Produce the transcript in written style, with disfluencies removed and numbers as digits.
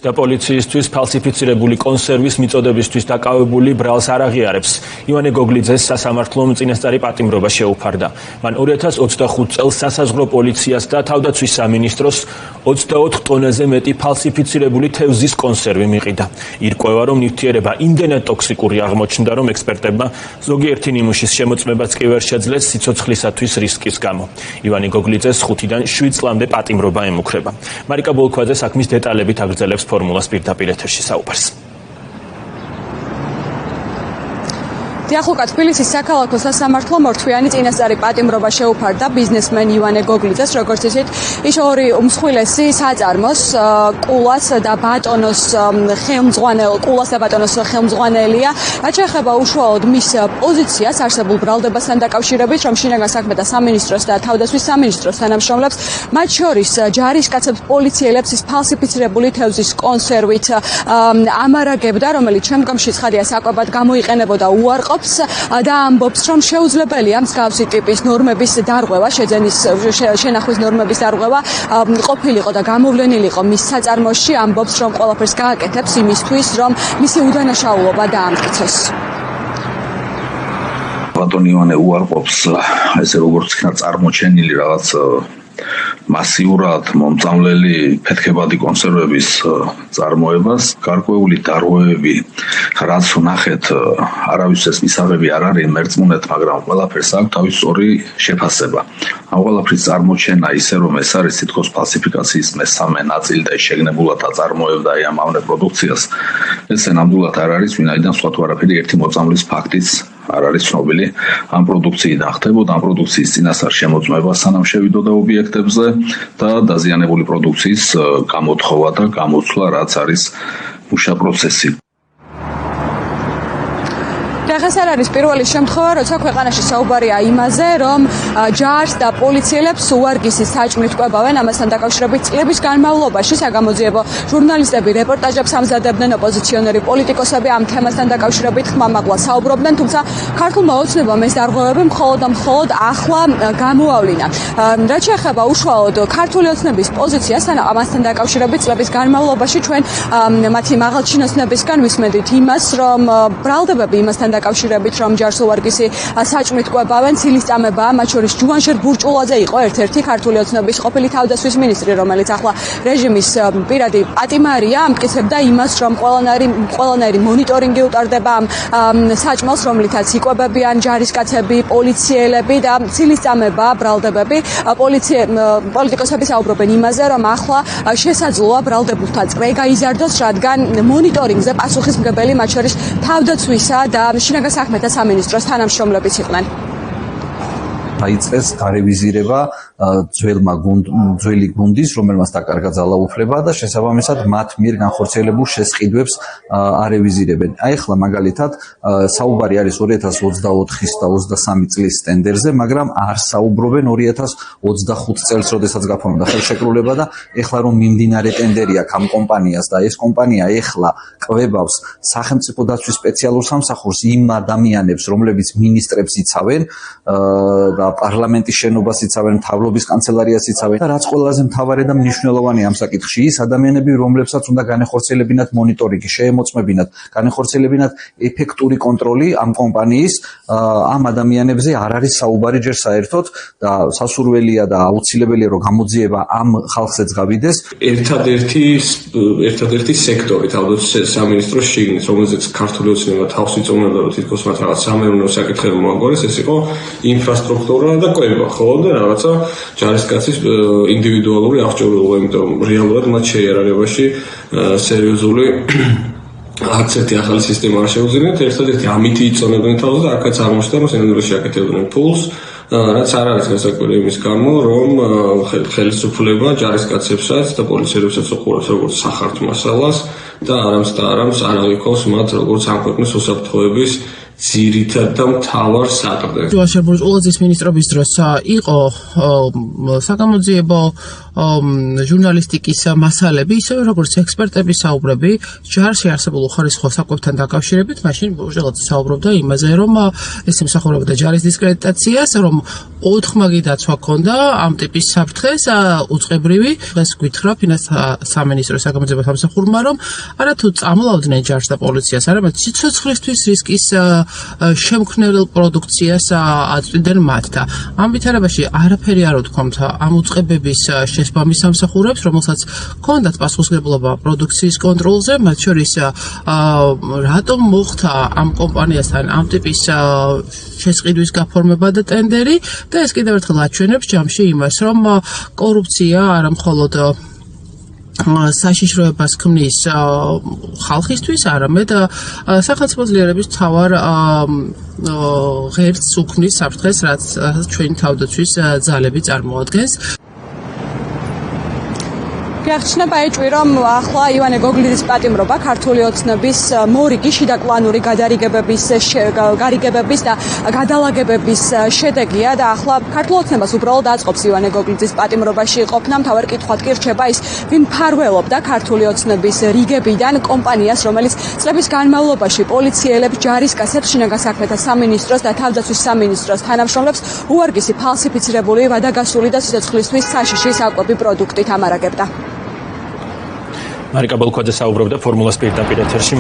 და პოლიციისთვის ფალსიფიცირებული კონსერვის მიწოდებისთვის დაკავებული ბრალს არ აღიარებს. ივანე გოგლიძეს სასამართლომ წინასწარი პატიმრობა შეუფარდა. მან 2025 წელს სასაზღვრო პოლიციას და თავდაცვის სამინისტროს 24 ტონაზე მეტი ფალსიფიცირებული თევზის კონსერვი მიყიდა. ირკვევა, რომ ნივთიერება იმდენად ტოქსიკური აღმოჩნდა, რომ ექსპერტებმა ზოგიერთი ნიმუშის შემოწმებაც კი ვერ შეძლეს სიცოცხლისათვის რისკის გამო. ივანე გოგლიძეს 5-დან 7 წლამდე პატიმრობა ემუქრება. მარიკა ბოლქვაძე საქმის დეტალებით აგრძელებს ფორმულას პირდაპირ ეთერში საუბარს. დიახულკა თბილისის საქალაქო სასამართლომ ორთვიანი წინასწარი პატიმრობა შეუფარდა ბიზნესმენ ივანე გოგლიძეს, როგორც ისეთ ის ორი უმსხვილესი საწარმოს კულას და ბატონოს ხელმძღვანელია. რაც შეეხება უშუალოდ მის პოზიციას არსებულ ბრალდებასთან დაკავშირებით, რომ შინაგან საქმეთა სამინისტროს და თავდაცვის სამინისტროს თანამშრომლებს, მათ შორის ჯარისკაცებს, პოლიციელებს ის ფალსიფიცირებული თევზის კონსერვით ამარაგებდა, რომელიც შემდგომში ცხადია საკვებად გამოიყენებოდა უარყოფს და ამბობს, რომ შეუძლებელია მსგავსი ტიპის ნორმების დარღვევა, შეძენის შენახვის ნორმების დარღვევა ყოფილიყო და გამოვლენილიყო მის საწარმოში. ამბობს, რომ ყველაფერს გააკეთებს იმისთვის, რომ მისი უდანაშაულობა დაამტკიცოს. ბატონი ივანე უარყოფს ესე როგორც იქნა წარმოჩენილი რაღაც მასიურად მომწამლელი ფეთქებადი კონსერვების წარმოებას. გარკვეული დარღვევები, რაც ვნახეთ, არავისთვის მისაღები არ არის მერწმუნეთ, მაგრამ ყველაფერს აქვს თავის სწორი შეფასება. ამ ყველაფრის წარმოჩენა ისე რომ ეს არის თითქოს ფალსიფიკაციის მესამე ნაწილი და შეგნებულად აწარმოებდა ამ პროდუქციას, ესე ნამდვილად არ არის, ვინაიდან სხვა თუ არაფერი ერთი მოწამვლის ფაქტიც არ არის ცნობილი. ამ პროდუქციიდან ხდებოდა ამ პროდუქციის წინასწარ შემოწმება სანამ შევიდოდა ობიექტებზე და დაზიანებული პროდუქციის გამოთხოვა და გამოცვლა, რაც არის მუშა პროცესი. დღეს არ არის პირველი შემთხვევა, როცა ქვეყანაში საუბარია იმაზე, რომ ჯარს და პოლიციელებს უვარგისი საჭმლით კვებავენ. ამასთან დაკავშირებით წლების განმავლობაში საგამოძიებო ჟურნალისტები რეპორტაჟებს ამზადებდნენ, ოპოზიციონერი პოლიტიკოსები ამ თემასთან დაკავშირებით ხმამაღლა საუბრობდნენ, თუმცა ქართულმა ოცნებამ ეს დარღვევები მხოლოდ ახლა გამოავლინა. რაც შეეხება უშუალოდ ქართული ოცნების პოზიციას, ამასთან დაკავშირებით წლების განმავლობაში ჩვენ მათი მაღალჩინოსნებისგან ვისმენდით იმას, რომ ბრალდებები იმასთან დაკავშირებით, რომ ჯარს უვარგისი საჭმლით კვებავენ, ცილისწამებაა, მათ შორის ჯუანშერ ბურჭულაძე იყო ერთ-ერთი ქართული ოცნების ყოფილი თავდაცვის მინისტრი, რომელიც ახლა რეჟიმის პირადი პატიმარია, ამტკიცებდა იმას, რომ ყველანაირი მონიტორინგი უტარდება ამ საჭმელს, რომლითაც იკვებებიან ჯარისკაცები, პოლიციელები და ცილისწამებაა ბრალდებები. პოლიტიკოსები საუბრობენ იმაზე, რომ ახლა შესაძლოა ბრალდებულთა წრე გაიზარდოს, რადგან მონიტორინგზე პასუხისმგებელი მათ შორის თავდაცვისა და შინაგან საქმეთა სამინისტროს თანამშრომლებიც იყვნენ. დაიწყეს გარევიზირება ძველი გუნდის, რომელმაც დაკარგა ძალაუფლება და შესაბამისად მათ მიერ განხორციელებულ შესყიდვებს არევიზირებენ. ახლა მაგალითად საუბარი არის 2024 და 23 წლის ტენდერზე, მაგრამ არ საუბრობენ 2025 წელს, როდესაც გაფორმდა ხელშეკრულება და ახლა რომ მიმდინარე ტენდერი აქვს ამ კომპანიას და ეს კომპანია ახლა კვებავს სახელმწიფო დაცვის სპეციალურ სამსახურს, იმ ადამიანებს, რომლებიც მინისტრებს იცავენ და პარლამენტის შენობას იცავენ, მთავრობის კანცელერიას იცავენ და რაც ყველაზე მთავარი და მნიშვნელოვანი ამ საკითხში, ის ადამიანები, რომლებსაც უნდა განეხორციელებინათ მონიტორინგი, შეემოწმებინათ, განეხორციელებინათ ეფექტური კონტროლი ამ კომპანიის, ამ ადამიანებზე არ არის საუბარი ჯერ საერთოდ და სასურველია და აუცილებელია, რომ გამოძიება ამ ხალხზეც გავიდეს. ერთადერთი სექტორი თავდაცვის სამინისტროს შიგნით, რომელზეც ქართული ოცნება თავს იწონებდა, რომ თითქოს მათ რაღაც სამეურნეო საკითხები მოაგვარეს, ეს იყო ინფრასტრუქტურა და კვება, ხო და რაღაცა ჯარისკაცის ინდივიდუალური აღჭურვილობა, იმიტომ რეალურად მათ შეიარაღებაში სერიოზული არც ერთი ახალი სისტემა არ შეუძლიათ, ერთადერთი ამით იწონებდნენ თავს და აქაც აღმოჩნდა, რომ სინამდვილეში აკეთებდნენ ფულს, რაც არ არის გასაკვირი იმის გამო, რომ ხელისუფლება ჯარისკაცებსაც და პოლიციელებსაც უყურებს როგორც სახართ მასალას და არამს არ აღიქოვს მათ როგორც ამ ქვეყნის უსაფრთხოების ძირითად და მთავარ საყრდენს. ჯუანშერ ბურჭულაძის მინისტრობის დროს იყო საგამოძიებო ჟურნალისტიკის მასალები, ისევე როგორც ექსპერტები საუბრები ჯარში არსებულ უხარისხო საკვებთან დაკავშირებით, მაშინ ბურჟელაძე საუბრობდა იმაზე, რომ ეს ემსახურებოდა ჯარის დისკრედიტაციას, რომ ოთხმაგი დაცვა ჰქონდა ამ ტიპის საფრთხეს, უწყებრივი, დღეს გითხრა ფინანსთა სამინისტროს საგამოძიებო სამსახურმა, რომ არათუ წამლავდნენ ჯარს და პოლიციას, არამედ სიცოცხლისთვის რისკის შემქმნელ პროდუქციას აწვდიდნენ მათ და ამ ვითარებაში არაფერი არ უთქვამთ ამ უწყებების შესაბამის სამსახურებს, რომელსაც ჰქონდათ პასუხისმგებლობა პროდუქციის კონტროლზე, მათ შორის რატომ მოხდა ამ კომპანიასთან ამ ტიპის შესყიდვის გაფორმება და ტენდერი და ეს კიდევ ერთხელ აჩვენებს ჯამში იმას, რომ კორუფცია არა მხოლოდ საშიშროებას ქმნის ხალხისთვის, არამედ სახელმწიფო ძლიერების მთავარ ღერძს უქმნის საფრთხეს, რაც ჩვენი თავდაცვის ძალები წარმოადგენს. გახსნება ეჭვი, რომ ახლა ივანე გოგლიძის პატიმრობა ქართული ოცნების მორიგი შიდაკლანური გარიგებების და გადალაგებების შედეგია და ახლა ქართულ ოცნებას უბრალოდ აწყობს ივანე გოგლიძის პატიმრობაში ყოფნა. მთავარ კითხვად კი რჩება ის, ვინ მფარველობდა ქართული ოცნების რიგებიდან კომპანიას, რომელიც წლების განმავლობაში პოლიციელებს, ჯარისკაცებს, შინაგან საქმეთა სამინისტროს და თავდაცვის სამინისტროს თანამშრომლებს უარგისი ფალსიფიცირებული, ვადაგასული და სიცოცხლისთვის საშიში საკვები პროდუქტით ამარაგებდა. მარიკა ბოლქვაძე საუბრობდა ფორმულას პირდაპირ ეთერში.